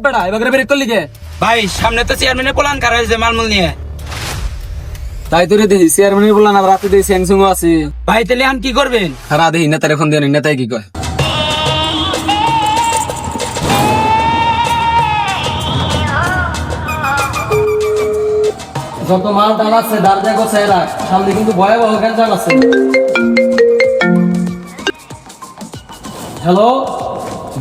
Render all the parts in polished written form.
বেড়া এবার বের করলি কে? ভাই সামনে তো চেয়ারম্যানের প্ল্যান করা হয়েছে মালমূল নিয়ে। তাই তোরে দেখি চেয়ারম্যানের বললাম না রাতে দেখি স্যামসুং আছে। ভাই তাহলে আন কি করবেন? খারা দেখি নেতার এখন দিয়ে নেতাই কি কয়। যত মাল টাল আছে দাঁড় দেখো সেরা সামনে কিন্তু ভয়াবহ গ্যাঞ্জাম আছে। হ্যালো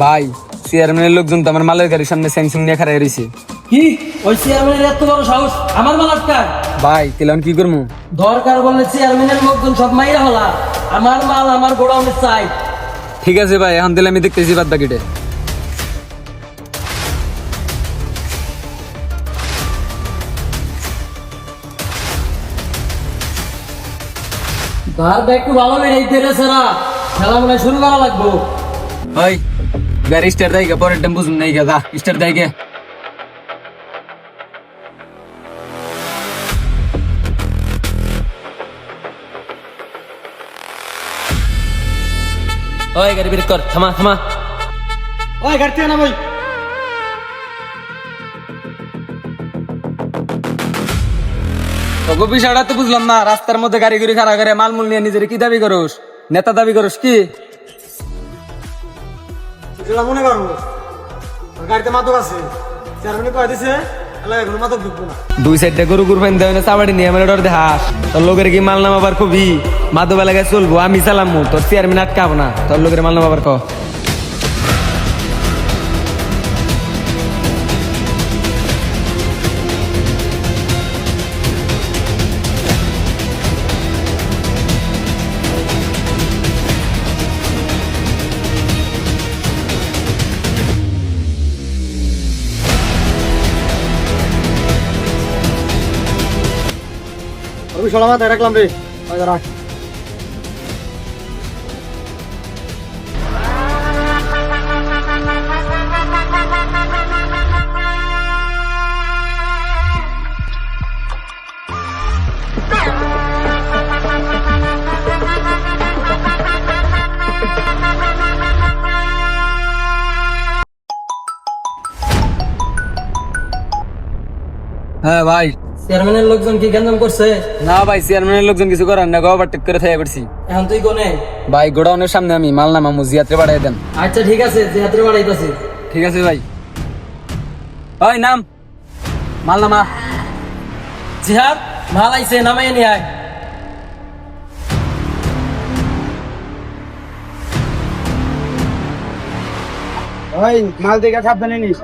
ভাই, চেয়ারম্যানের লোকজন তো আমার মালের গাড়ির সামনে স্যামসুং নিয়ে খারাই রয়েছে। কি ওই চেয়ারম্যানের এত বড় সাহস আমার মাল আটকায়? ভাই তেলান কি করবো? দরকার বললে চেয়ারম্যানের লোকজন সব মাইরা হলা, আমার মাল আমার গোডাউনে চাই। ঠিক আছে ভাই, এখন দিলে আমি দেখতেছি বাদ বাকিটা। ধারটা একটু ভালো বেড়াইতে রে সেরা, খেলা মনে হয় শুরু করা লাগবো। ওই গাড়ি স্টার্ট দেয় গে, পরের টেম্পু নাই গে, যা স্টার্ট দেয় গে। ওই গাড়ি বের কর, থামা থামা। ওই গাড়ি থেকে নাম। তোকে বিষয়টা তো বুঝলাম না, রাস্তার মধ্যে গাড়ি গুড়ি খাড়া করে মালমূল নিয়ে নিজের কি দাবি করস? নেতা দাবি করস কি? যেটা মনে করবো গাড়িতে মাদক আছে, চেয়ারম্যানে কয়ে দিছে এলাকায় কোনো মাদক ঢুকবো না। দুই সাইডে গরু গুরফাইন দেয় না, চাবাড়ি নিয়ে আমার ডর দেখাস। তোর লোকের কি মাল নামাবার কবি? মাদক এলাকায় চলবো, আমি চালামু, তোর চেয়ারম্যান আটকাবো না। তোর লোকের মাল নামাবার ক। আমি সোলা মাথায় রাখলাম রে, রাখ। হ্যাঁ ভাই। চেয়ারম্যানের লোকজন কি গেঞ্জাম করছে? না ভাই, চেয়ারম্যানের লোকজন কিছু করার না, গো টিক করে থাকা করছি। এখন তুই কোনে? ভাই গোডাউনের সামনে আমি মাল নামামু, জিয়াত্রে বাড়াই দেন। আচ্ছা ঠিক আছে, যে হাতে বাড়াইতেছি। ঠিক আছে ভাই। ওই নাম, মাল নামা। জিহাদ মাল আইছে, নামাই নিয়ে আয়। ওই মাল দেখে সাবধানে নিস।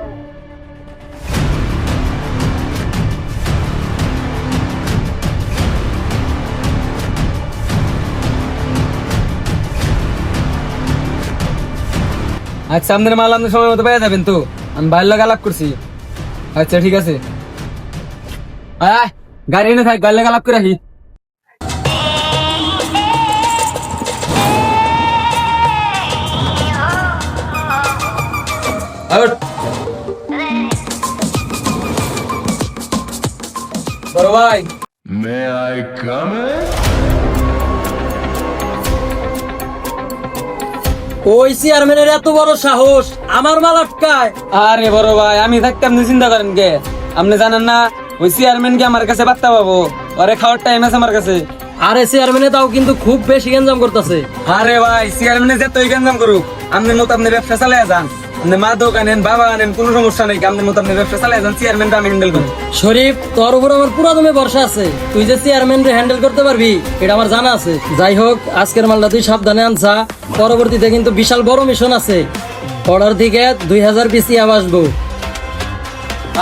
আচ্ছা আপনার মাল আপনার সময় মতো পেয়ে যাবেন তো, আমি বাইর লাগা আলাপ করছি। আচ্ছা ঠিক আছে, আয় গাড়ি এনে থাক, বাইর লাগা আলাপ করে রাখি। বড় ভাই, May I come in? ওই চেয়ারম্যানের এত বড় সাহস আমার মাল আটকায়? আরে বড় ভাই, আমি থাকতে আপনি চিন্তা করেন কে? আপনি জানেন না ওই চেয়ারম্যান কি আমার কাছে বার্তা পাবো? আরে খাওয়ার টাইম আছে আমার কাছে। আরে চেয়ারম্যানে তাও কিন্তু খুব বেশি গেঞ্জাম করতেছে। আরে ভাই, চেয়ারম্যানে যে তুই গেঞ্জাম করুক, আপনার মতো আপনি ব্যবসা চালিয়ে যান। আপনি মা দোক আনেন, বাবা আনেন, কোনো সমস্যা নেই। আপনার মতো আপনি ব্যবসা চালিয়ে যান, চেয়ারম্যানটা আমি হ্যান্ডেল করি। শরীফ, তোর উপর আমার পুরা দমে ভরসা আছে, তুই যে চেয়ারম্যান হ্যান্ডেল করতে পারবি এটা আমার জানা আছে। যাই হোক, আজকের মালটা তুই সাবধানে আনছা, পরবর্তীতে কিন্তু বিশাল বড় মিশন আছে। অর্ডার থেকে 2000 পিস ইয়াব আসবো।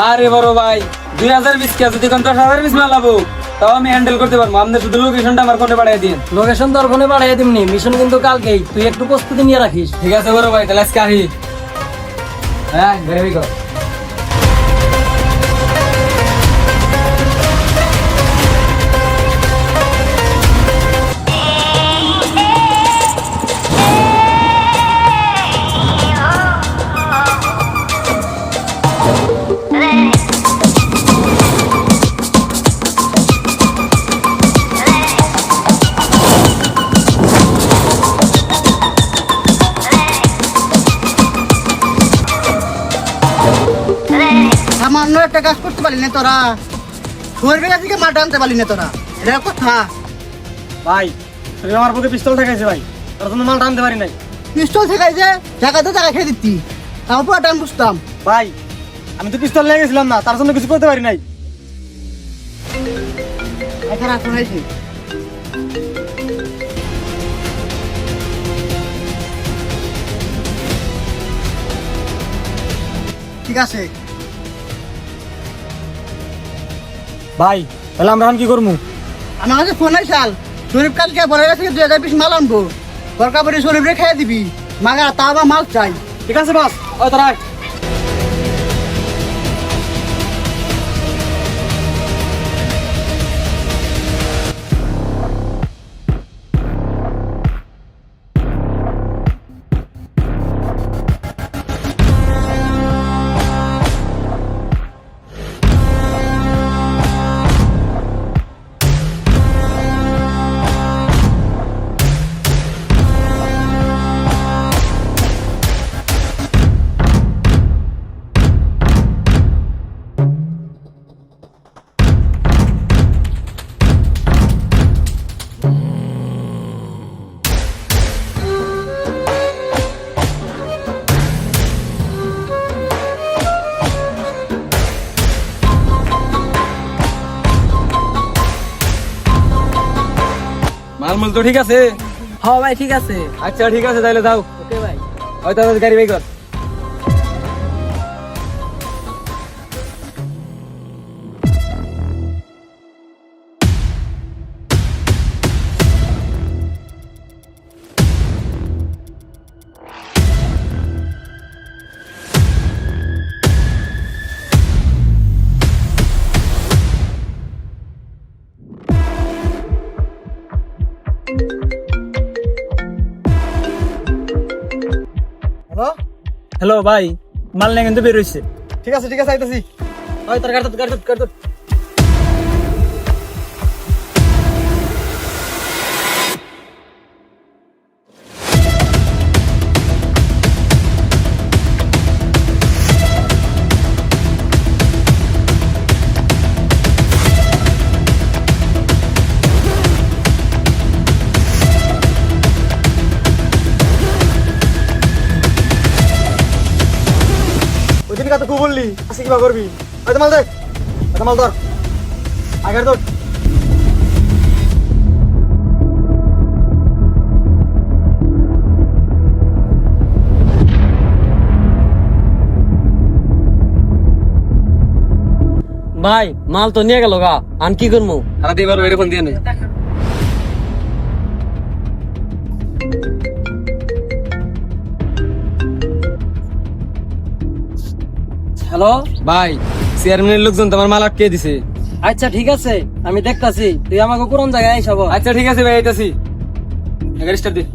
আরে বড় ভাই, 2020 কে যদি 10,000 মাল লাবো, তাও আমি হ্যান্ডেল করতে পারবো। আপনি শুধু লোকেশনটা আমার ফোনে পাঠিয়ে দিন। লোকেশন তোর ফোনে পাঠিয়ে দিমনি, মিশন কিন্তু কালকেই, তুই একটু প্রস্তুতি নিয়ে রাখিস। ঠিক আছে বড় ভাই, তাহলে আজকে আহি। হ্যাঁ, ভেরি গুড। সামান্য একটা কাজ করতে পারলি না তোরা, শরীরের কাছ থেকে মাঠ আনতে পারলি না তোরা, এটা কথা। ভাই তুমি আমার বুকে পিস্তল ঠেকাইছে ভাই, তোর জন্য মাল টানতে পারি নাই। পিস্তল ঠেকাই যে জায়গা তো জায়গা খেয়ে দিতি, তাও পুরো টান বুঝতাম। ভাই আমি তো পিস্তল নিয়ে গেছিলাম না, তার জন্য কিছু করতে পারি নাই। এখন আসুন হয়েছে ঠিক আছে। ভাই তাহলে আমরা এখন কি করবো? আমার কাছে ফোন নাই চাল, শরীফ কালকে বলে গেছে 2000 পিস মাল আনবো, দরকার পড়ে শরীফরে খেয়ে দিবি, মাগা তা আবার মাল চাই। ঠিক আছে বস, ওই তোরা আয়। মালমূল তো ঠিক আছে? হ্যাঁ ভাই ঠিক আছে। আচ্ছা ঠিক আছে, তাহলে যাও। ওকে ভাই। ওই তাহলে গাড়ি বের কর। হ্যালো, হ্যালো ভাই, মাল নিয়ে কিন্তু বের হইছে। ঠিক আছে আইতাছি। ওই তোর গাড়ি ওই দিন কত কু বললি, আজকে কিবা করবি? ওই তো মাল দেখ, ওই তো মাল ধর, আগের ধর। ভাই মাল তো নিয়ে গেল গা, আন কি করবো? আর দিয়ে পারবো, এটা ফোন দিয়ে নে। হ্যালো, ভাই চেয়ারম্যানের লোকজন তোমার মাল আটকে দিছে। আচ্ছা ঠিক আছে, আমি দেখতাছি, তুই আমাকে কোন জায়গায় আইসাব। আচ্ছা ঠিক আছে ভাই, আইতাছি। গাড়ি স্টার্ট দে।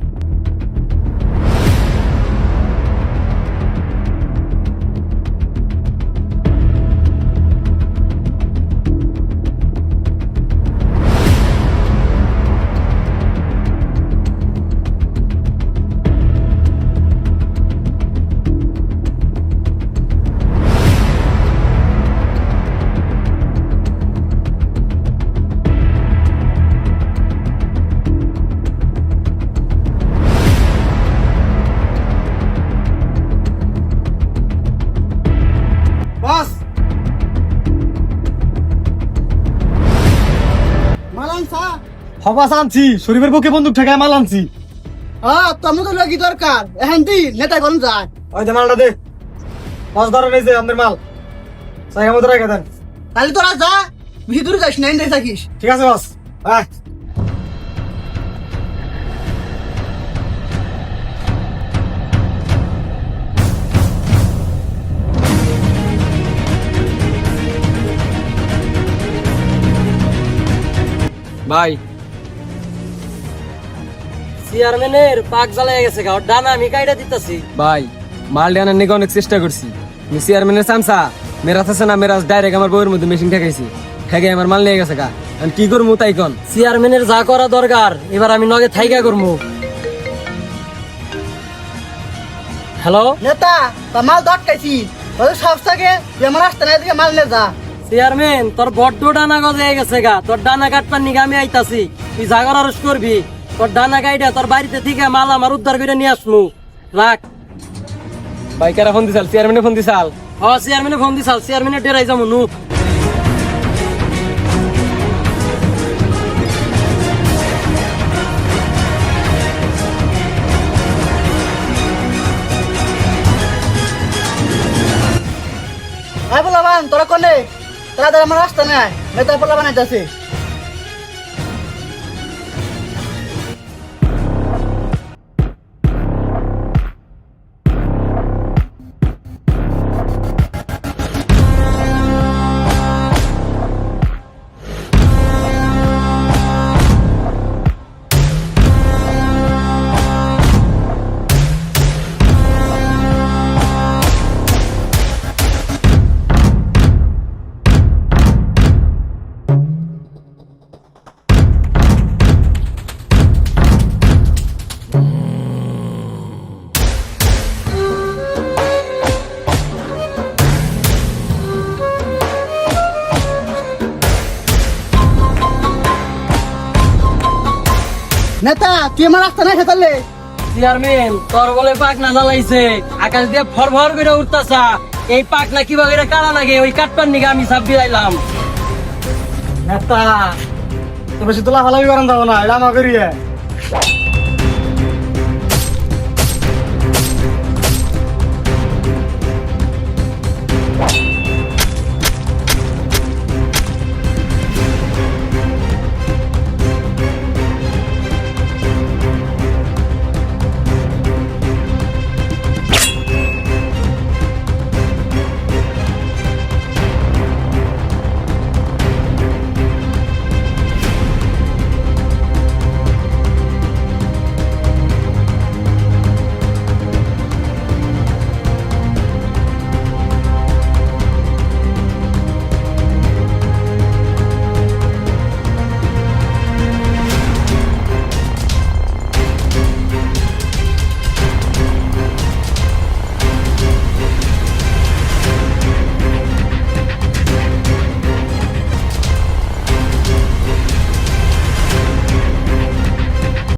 বস মাল আনছা? হবাস আনছি, শরীফের বুকে বন্দুক ঠেকায় মাল আনছি। তোর তো লাগি দরকার, এখন তুই নেতা কোন যায়? ওই দে মালটা দে, বস ধরে নিয়েছে আমাদের মাল, জায়গা মতো রেখে দেন। তাহলে তোরা যা, ভিতরে যাস না, এনে থাকিস। ঠিক আছে বস, আয়। ভাই চেয়ারম্যানের পাক জ্বালাই গেছে গা, ওর ডানা আমি কাইটা দিতেছি। ভাই মাল ডানার নিকে অনেক চেষ্টা করছি, চেয়ারম্যানের চামচা মেরাজ আছে না, মেরাজ ডাইরেক্ট আমার বউয়ের মধ্যে মেশিন ঠেকাইছি, ঠেকে আমার মাল নিয়ে গেছে গা। আমি কি করবো তাই কন? চেয়ারম্যানের যা করা দরকার এবার আমি নগে থাইকা করবো। হ্যালো, নেতা, তা মাল তো আটকাইছি, তোদের সাহস থাকে তুই আমার রাস্তা নাই দিকে মাল নিয়ে যা। চেয়ারম্যান তোর বড্ড ডানা গজে গেছে গা, তোর ডানা কাটপার নিগে আমি আইতাছি, তুই জাগর আরস করবি, তোর ডানা গাইডা তোর বাড়িতে থেকে মাল আমার উদ্ধার করে নিয়ে আসমু। রাখ। ভাই কারা ফোন দিছাল? চেয়ারম্যানে ফোন দিছাল? চেয়ারম্যানে ফোন দিছাল, চেয়ারম্যানের ডেরাই যাবো নু। আয় বলাবান তোরা কোনে তারা আমার রাস্তা নাই মেতা বলাবান আইতাছে। নেতা তুই আমার রাস্তা নাই খেতালে। চেয়ারম্যান তোর বলে পাক না জ্বালাইছে, আকাশ দিয়ে ফর ফর করে উঠতাছা, এই পাক না কিভাবে কারা লাগে ওই কাটপার নিগে আমি সাপ দিলাম। নেতা তো বেশি তোলা ফালাবি করেন যাবো না, এটা আমার করিয়ে